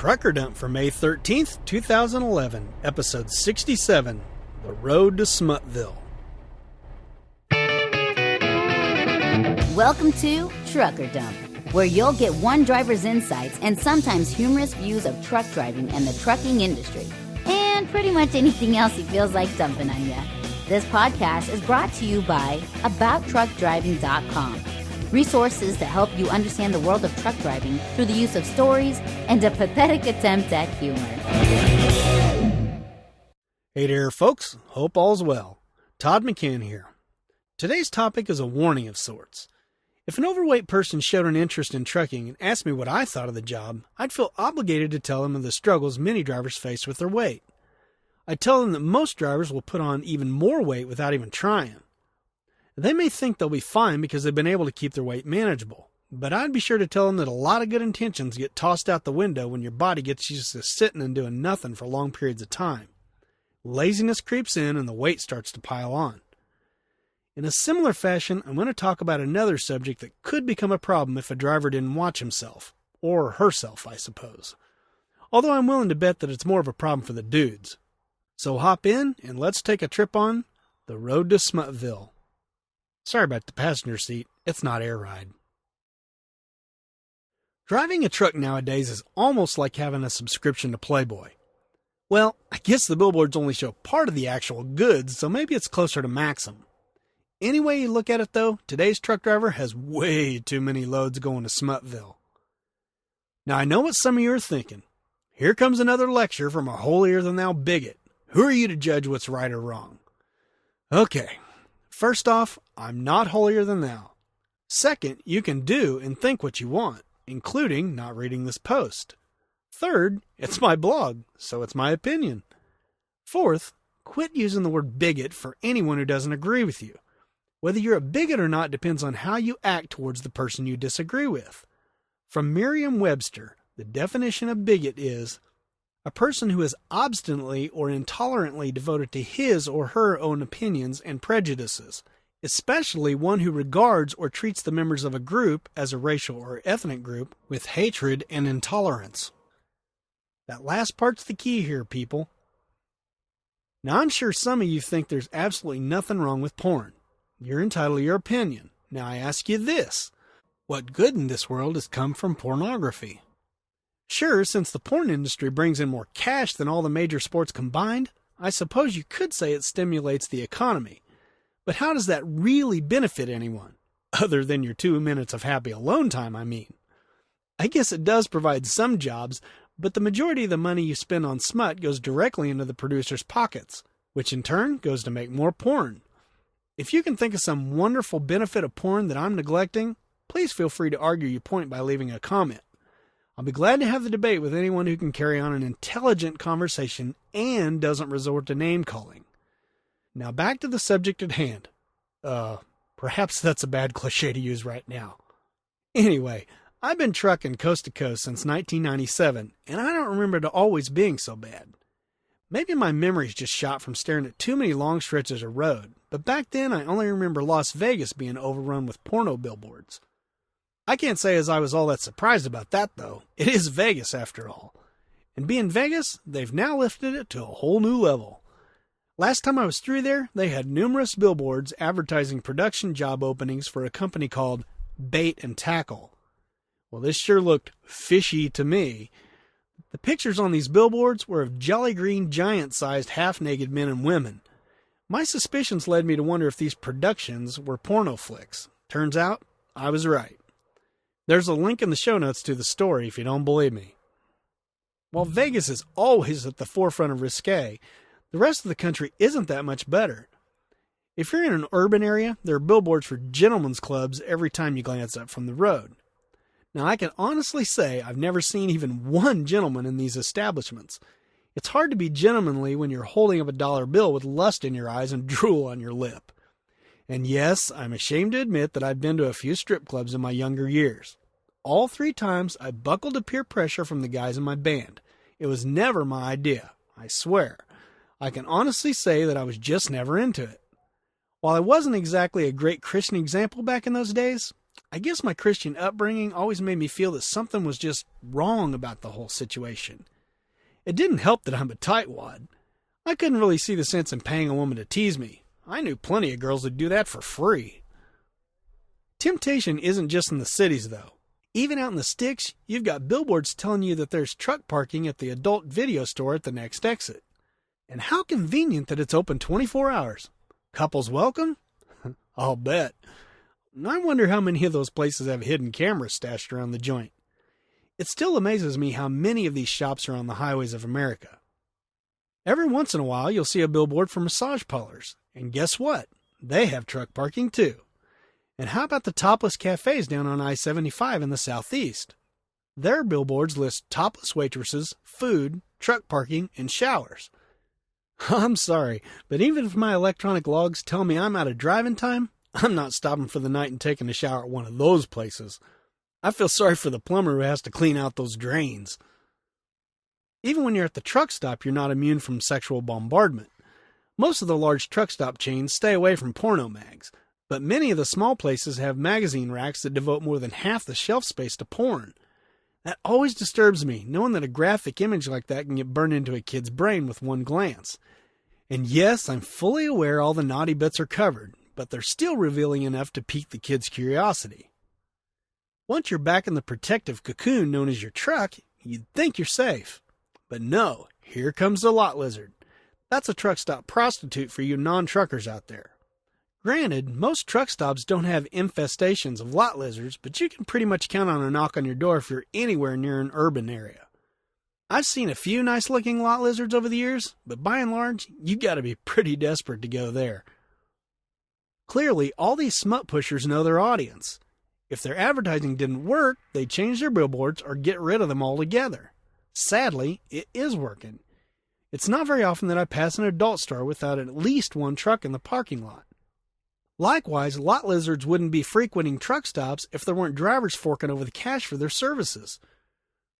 Trucker Dump for May 13th, 2011, Episode 67, The Road to Smutville. Welcome to Trucker Dump, where you'll get one driver's insights and sometimes humorous views of truck driving and the trucking industry, and pretty much anything else he feels like dumping on you. This podcast is brought to you by AboutTruckDriving.com. Resources to help you understand the world of truck driving through the use of stories and a pathetic attempt at humor. Hey there, folks. Hope all's well. Todd McCann here. Today's topic is a warning of sorts. If an overweight person showed an interest in trucking and asked me what I thought of the job, I'd feel obligated to tell them of the struggles many drivers face with their weight. I'd tell them that most drivers will put on even more weight without even trying. They may think they'll be fine because they've been able to keep their weight manageable, but I'd be sure to tell them that a lot of good intentions get tossed out the window when your body gets used to sitting and doing nothing for long periods of time. Laziness creeps in and the weight starts to pile on. In a similar fashion, I'm going to talk about another subject that could become a problem if a driver didn't watch himself, or herself, I suppose. Although I'm willing to bet that it's more of a problem for the dudes. So hop in and let's take a trip on the road to Smutville. Sorry about the passenger seat, it's not air ride. Driving a truck nowadays is almost like having a subscription to Playboy. Well, I guess the billboards only show part of the actual goods, so maybe it's closer to Maxim. Any way you look at it though, today's truck driver has way too many loads going to Smutville. Now I know what some of you are thinking. Here comes another lecture from a holier-than-thou bigot. Who are you to judge what's right or wrong? Okay. First off, I'm not holier than thou. Second, you can do and think what you want, including not reading this post. Third, it's my blog, so it's my opinion. Fourth, quit using the word bigot for anyone who doesn't agree with you. Whether you're a bigot or not depends on how you act towards the person you disagree with. From Merriam-Webster, the definition of bigot is a person who is obstinately or intolerantly devoted to his or her own opinions and prejudices, especially one who regards or treats the members of a group as a racial or ethnic group with hatred and intolerance. That last part's the key here, people. Now, I'm sure some of you think there's absolutely nothing wrong with porn. You're entitled to your opinion. Now, I ask you this. What good in this world has come from pornography? Sure, since the porn industry brings in more cash than all the major sports combined, I suppose you could say it stimulates the economy. But how does that really benefit anyone? Other than your 2 minutes of happy alone time, I mean. I guess it does provide some jobs, but the majority of the money you spend on smut goes directly into the producer's pockets, which in turn goes to make more porn. If you can think of some wonderful benefit of porn that I'm neglecting, please feel free to argue your point by leaving a comment. I'll be glad to have the debate with anyone who can carry on an intelligent conversation and doesn't resort to name-calling. Now back to the subject at hand. Perhaps that's a bad cliche to use right now. Anyway, I've been trucking coast to coast since 1997, and I don't remember it always being so bad. Maybe my memory's just shot from staring at too many long stretches of road, but back then I only remember Las Vegas being overrun with porno billboards. I can't say as I was all that surprised about that, though. It is Vegas, after all. And being Vegas, they've now lifted it to a whole new level. Last time I was through there, they had numerous billboards advertising production job openings for a company called Bait and Tackle. Well, this sure looked fishy to me. The pictures on these billboards were of jolly green giant-sized half-naked men and women. My suspicions led me to wonder if these productions were porno flicks. Turns out, I was right. There's a link in the show notes to the story if you don't believe me. While Vegas is always at the forefront of risque, the rest of the country isn't that much better. If you're in an urban area, there are billboards for gentlemen's clubs every time you glance up from the road. Now, I can honestly say I've never seen even one gentleman in these establishments. It's hard to be gentlemanly when you're holding up a dollar bill with lust in your eyes and drool on your lip. And yes, I'm ashamed to admit that I've been to a few strip clubs in my younger years. All 3 times I buckled to peer pressure from the guys in my band. It was never my idea, I swear. I can honestly say that I was just never into it. While I wasn't exactly a great Christian example back in those days, I guess my Christian upbringing always made me feel that something was just wrong about the whole situation. It didn't help that I'm a tightwad. I couldn't really see the sense in paying a woman to tease me. I knew plenty of girls who'd do that for free. Temptation isn't just in the cities, though. Even out in the sticks, you've got billboards telling you that there's truck parking at the adult video store at the next exit. And how convenient that it's open 24 hours. Couples welcome? I'll bet. I wonder how many of those places have hidden cameras stashed around the joint. It still amazes me how many of these shops are on the highways of America. Every once in a while, you'll see a billboard for massage parlors. And guess what? They have truck parking too. And how about the topless cafes down on I-75 in the southeast? Their billboards list topless waitresses, food, truck parking, and showers. I'm sorry, but even if my electronic logs tell me I'm out of driving time, I'm not stopping for the night and taking a shower at one of those places. I feel sorry for the plumber who has to clean out those drains. Even when you're at the truck stop, you're not immune from sexual bombardment. Most of the large truck stop chains stay away from porno mags, but many of the small places have magazine racks that devote more than half the shelf space to porn. That always disturbs me, knowing that a graphic image like that can get burned into a kid's brain with one glance. And yes, I'm fully aware all the naughty bits are covered, but they're still revealing enough to pique the kid's curiosity. Once you're back in the protective cocoon known as your truck, you'd think you're safe. But no, here comes the lot lizard. That's a truck stop prostitute for you non-truckers out there. Granted, most truck stops don't have infestations of lot lizards, but you can pretty much count on a knock on your door if you're anywhere near an urban area. I've seen a few nice-looking lot lizards over the years, but by and large, you gotta be pretty desperate to go there. Clearly, all these smut pushers know their audience. If their advertising didn't work, they'd change their billboards or get rid of them altogether. Sadly, it is working. It's not very often that I pass an adult store without at least one truck in the parking lot. Likewise, lot lizards wouldn't be frequenting truck stops if there weren't drivers forking over the cash for their services.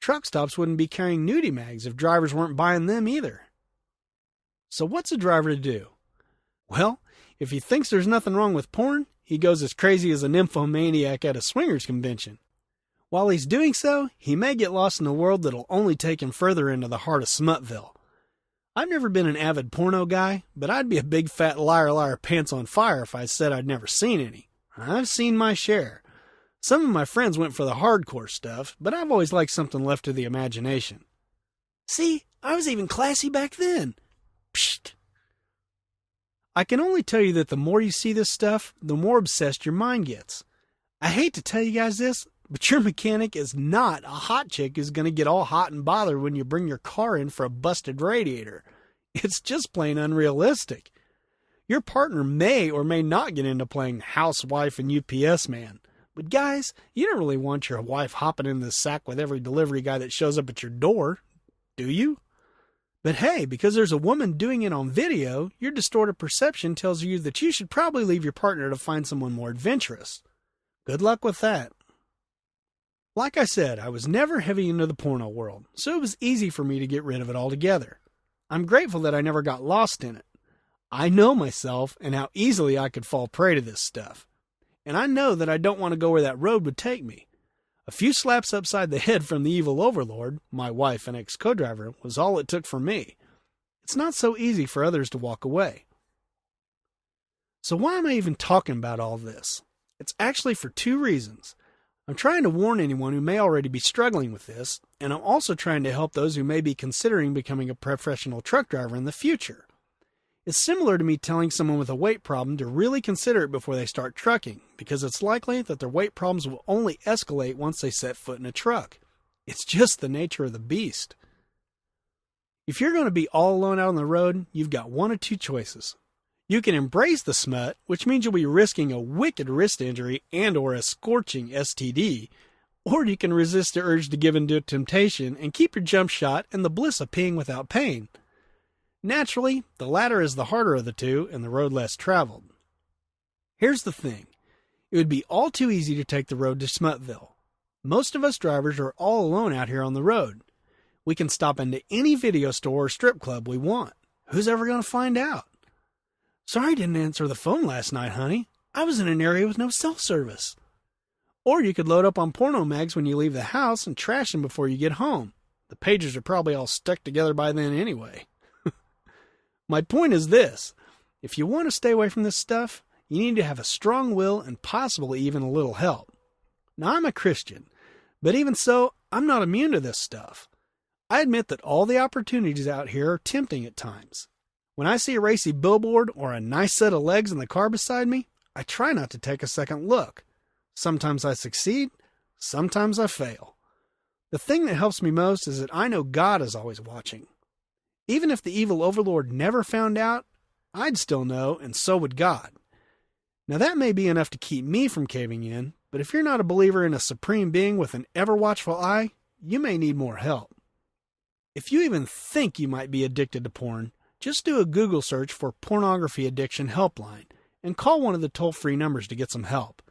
Truck stops wouldn't be carrying nudie mags if drivers weren't buying them either. So what's a driver to do? Well, if he thinks there's nothing wrong with porn, he goes as crazy as a nymphomaniac at a swingers convention. While he's doing so, he may get lost in a world that'll only take him further into the heart of Smutville. I've never been an avid porno guy, but I'd be a big fat liar pants on fire if I said I'd never seen any. I've seen my share. Some of my friends went for the hardcore stuff, but I've always liked something left to the imagination. See, I was even classy back then. Psst. I can only tell you that the more you see this stuff, the more obsessed your mind gets. I hate to tell you guys this, but your mechanic is not a hot chick who's going to get all hot and bothered when you bring your car in for a busted radiator. It's just plain unrealistic. Your partner may or may not get into playing housewife and UPS man. But guys, you don't really want your wife hopping in the sack with every delivery guy that shows up at your door, do you? But hey, because there's a woman doing it on video, your distorted perception tells you that you should probably leave your partner to find someone more adventurous. Good luck with that. Like I said, I was never heavy into the porno world, so it was easy for me to get rid of it altogether. I'm grateful that I never got lost in it. I know myself and how easily I could fall prey to this stuff. And I know that I don't want to go where that road would take me. A few slaps upside the head from the evil overlord, my wife and ex-co-driver, was all it took for me. It's not so easy for others to walk away. So why am I even talking about all this? It's actually for two reasons. I'm trying to warn anyone who may already be struggling with this, and I'm also trying to help those who may be considering becoming a professional truck driver in the future. It's similar to me telling someone with a weight problem to really consider it before they start trucking, because it's likely that their weight problems will only escalate once they set foot in a truck. It's just the nature of the beast. If you're going to be all alone out on the road, you've got one of two choices. You can embrace the smut, which means you'll be risking a wicked wrist injury and or a scorching STD, or you can resist the urge to give in to temptation and keep your jump shot and the bliss of peeing without pain. Naturally, the latter is the harder of the two and the road less traveled. Here's the thing. It would be all too easy to take the road to Smutville. Most of us drivers are all alone out here on the road. We can stop into any video store or strip club we want. Who's ever going to find out? Sorry I didn't answer the phone last night, honey. I was in an area with no cell service. Or you could load up on porno mags when you leave the house and trash them before you get home. The pages are probably all stuck together by then anyway. My point is this. If you want to stay away from this stuff, you need to have a strong will and possibly even a little help. Now, I'm a Christian, but even so, I'm not immune to this stuff. I admit that all the opportunities out here are tempting at times. When I see a racy billboard or a nice set of legs in the car beside me, I try not to take a second look. Sometimes I succeed, sometimes I fail. The thing that helps me most is that I know God is always watching. Even if the evil overlord never found out, I'd still know, and so would God. Now that may be enough to keep me from caving in, but if you're not a believer in a supreme being with an ever-watchful eye, you may need more help. If you even think you might be addicted to porn, just do a Google search for Pornography Addiction Helpline and call one of the toll-free numbers to get some help.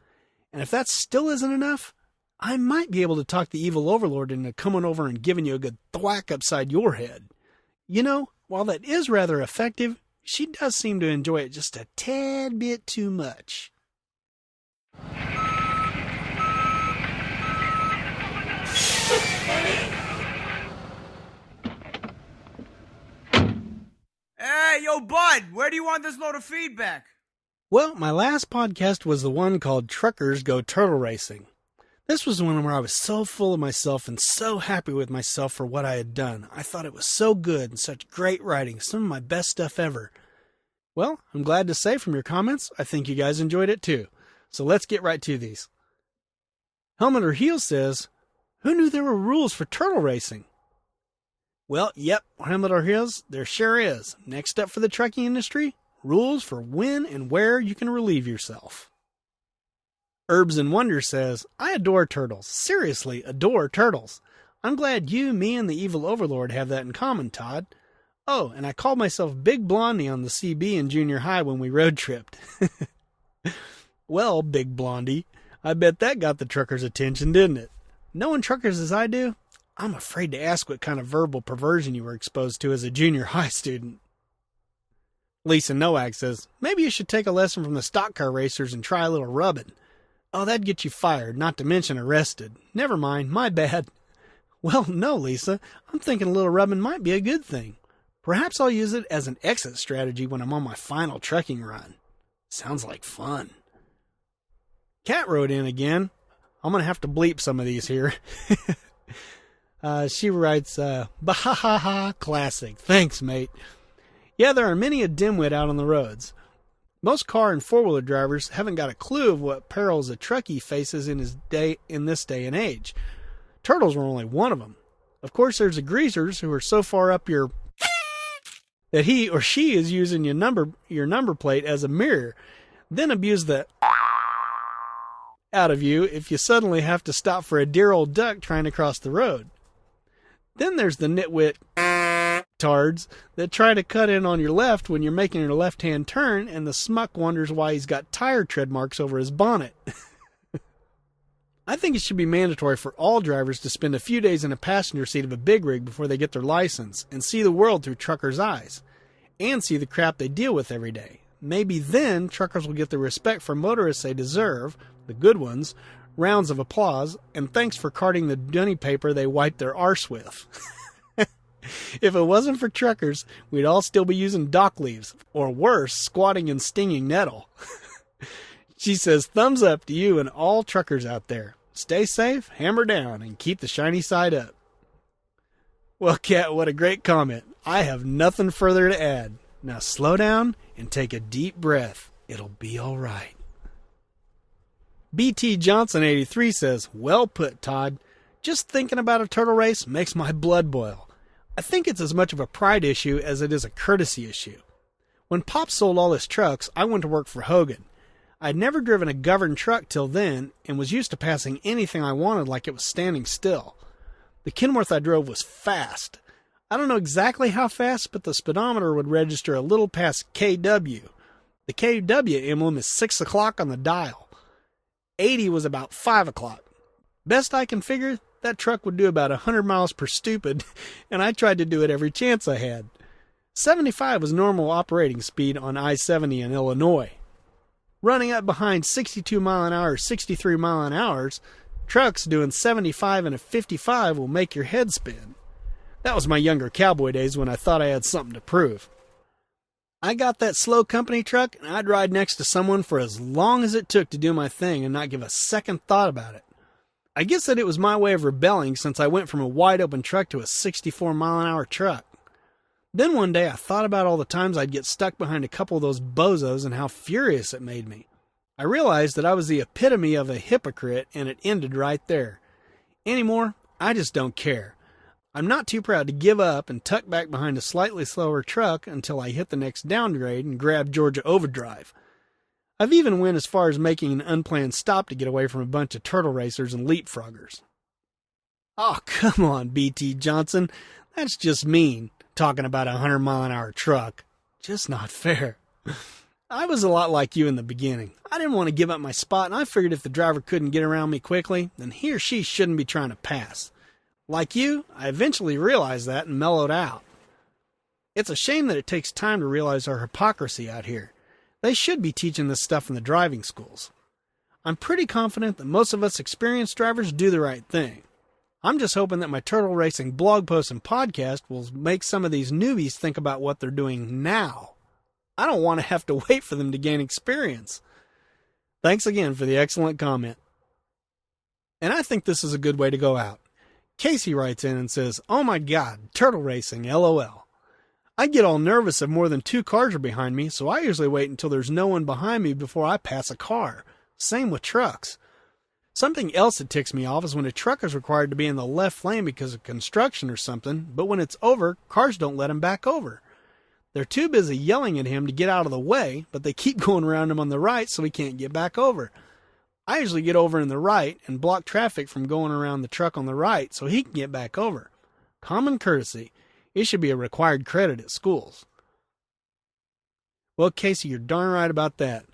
And if that still isn't enough, I might be able to talk the evil overlord into coming over and giving you a good thwack upside your head. You know, while that is rather effective, she does seem to enjoy it just a tad bit too much. Hey, yo, bud, where do you want this load of feedback? Well, my last podcast was the one called Truckers Go Turtle Racing. This was one where I was so full of myself and so happy with myself for what I had done. I thought it was so good and such great writing, some of my best stuff ever. Well, I'm glad to say from your comments, I think you guys enjoyed it too. So let's get right to these. Helmet or Heels says, who knew there were rules for turtle racing? Well, yep, Helmet or Heels, there sure is. Next up for the trucking industry, rules for when and where you can relieve yourself. Herbs and Wonder says, I adore turtles. Seriously, adore turtles. I'm glad you, me, and the evil overlord have that in common, Todd. Oh, and I called myself Big Blondie on the CB in junior high when we road tripped. Well, Big Blondie, I bet that got the truckers' attention, didn't it? Knowing truckers as I do, I'm afraid to ask what kind of verbal perversion you were exposed to as a junior high student. Lisa Nowak says, maybe you should take a lesson from the stock car racers and try a little rubbing. Oh, that'd get you fired, not to mention arrested. Never mind, my bad. Well, no, Lisa, I'm thinking a little rubbing might be a good thing. Perhaps I'll use it as an exit strategy when I'm on my final trucking run. Sounds like fun. Kat wrote in again. I'm going to have to bleep some of these here. She writes, bah-ha-ha-ha, classic. Thanks, mate. Yeah, there are many a dimwit out on the roads. Most car and four-wheeler drivers haven't got a clue of what perils a truckie faces in this day and age. Turtles were only one of them. Of course, there's the greasers who are so far up your that he or she is using your number plate as a mirror, then abuse the out of you if you suddenly have to stop for a dear old duck trying to cross the road. Then there's the nitwit tards that try to cut in on your left when you're making your left-hand turn, and the smuck wonders why he's got tire tread marks over his bonnet. I think it should be mandatory for all drivers to spend a few days in a passenger seat of a big rig before they get their license and see the world through truckers' eyes and see the crap they deal with every day. Maybe then truckers will get the respect for motorists they deserve, the good ones, rounds of applause, and thanks for carting the dunny paper they wiped their arse with. If it wasn't for truckers, we'd all still be using dock leaves, or worse, squatting in stinging nettle. She says, thumbs up to you and all truckers out there. Stay safe, hammer down, and keep the shiny side up. Well, Kat, what a great comment. I have nothing further to add. Now slow down and take a deep breath. It'll be all right. BT Johnson 83 says, well put, Todd. Just thinking about a turtle race makes my blood boil. I think it's as much of a pride issue as it is a courtesy issue. When Pop sold all his trucks, I went to work for Hogan. I'd never driven a governed truck till then and was used to passing anything I wanted like it was standing still. The Kenworth I drove was fast. I don't know exactly how fast, but the speedometer would register a little past KW. The KW emblem is 6 o'clock on the dial. 80 was about 5 o'clock. Best I can figure, that truck would do about 100 miles per stupid, and I tried to do it every chance I had. 75 was normal operating speed on I-70 in Illinois. Running up behind 62 mile an hour, 63 mile an hours, trucks doing 75 and a 55 will make your head spin. That was my younger cowboy days when I thought I had something to prove. I got that slow company truck, and I'd ride next to someone for as long as it took to do my thing and not give a second thought about it. I guess that it was my way of rebelling since I went from a wide open truck to a 64 mile an hour truck. Then one day I thought about all the times I'd get stuck behind a couple of those bozos and how furious it made me. I realized that I was the epitome of a hypocrite, and it ended right there. Anymore, I just don't care. I'm not too proud to give up and tuck back behind a slightly slower truck until I hit the next downgrade and grab Georgia Overdrive. I've even went as far as making an unplanned stop to get away from a bunch of turtle racers and leapfroggers. Oh, come on, BT Johnson. That's just mean, talking about a 100 mile an hour truck. Just not fair. I was a lot like you in the beginning. I didn't want to give up my spot, and I figured if the driver couldn't get around me quickly, then he or she shouldn't be trying to pass. Like you, I eventually realized that and mellowed out. It's a shame that it takes time to realize our hypocrisy out here. They should be teaching this stuff in the driving schools. I'm pretty confident that most of us experienced drivers do the right thing. I'm just hoping that my turtle racing blog post and podcast will make some of these newbies think about what they're doing now. I don't want to have to wait for them to gain experience. Thanks again for the excellent comment. And I think this is a good way to go out. Casey writes in and says, "Oh my God, turtle racing, LOL. I get all nervous if more than 2 cars are behind me, so I usually wait until there's no one behind me before I pass a car. Same with trucks. Something else that ticks me off is when a truck is required to be in the left lane because of construction or something, but when it's over, cars don't let him back over. They're too busy yelling at him to get out of the way, but they keep going around him on the right so he can't get back over. I usually get over in the right and block traffic from going around the truck on the right so he can get back over. Common courtesy. It should be a required credit at schools." Well, Casey, you're darn right about that.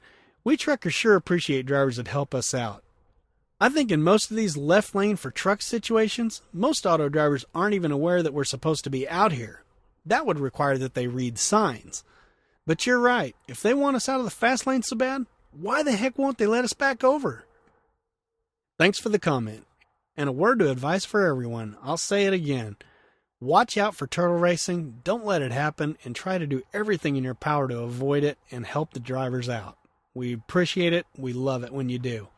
We truckers sure appreciate drivers that help us out. I think in most of these left lane for truck situations, most auto drivers aren't even aware that we're supposed to be out here. That would require that they read signs. But you're right. If they want us out of the fast lane so bad, why the heck won't they let us back over? Thanks for the comment. And a word of advice for everyone. I'll say it again. Watch out for turtle racing, don't let it happen, and try to do everything in your power to avoid it and help the drivers out. We appreciate it. We love it when you do.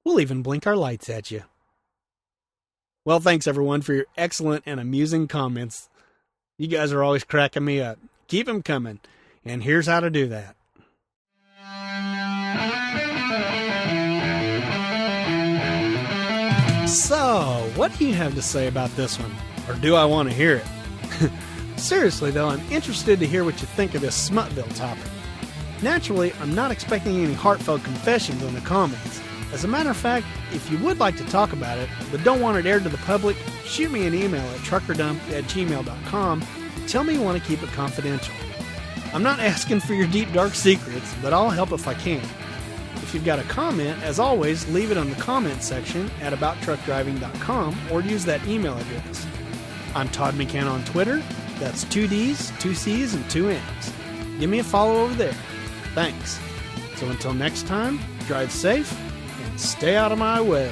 We'll even blink our lights at you. Well, thanks everyone for your excellent and amusing comments. You guys are always cracking me up. Keep them coming. And here's how to do that. So, what do you have to say about this one? Or do I want to hear it? Seriously though, I'm interested to hear what you think of this Smutville topic. Naturally, I'm not expecting any heartfelt confessions in the comments. As a matter of fact, if you would like to talk about it, but don't want it aired to the public, shoot me an email at truckerdump@gmail.com. Tell me you want to keep it confidential. I'm not asking for your deep dark secrets, but I'll help if I can. If you've got a comment, as always, leave it on the comment section at abouttruckdriving.com or use that email address. I'm Todd McCann on Twitter. That's 2 D's, 2 C's, and 2 M's. Give me a follow over there. Thanks. So until next time, drive safe and stay out of my way.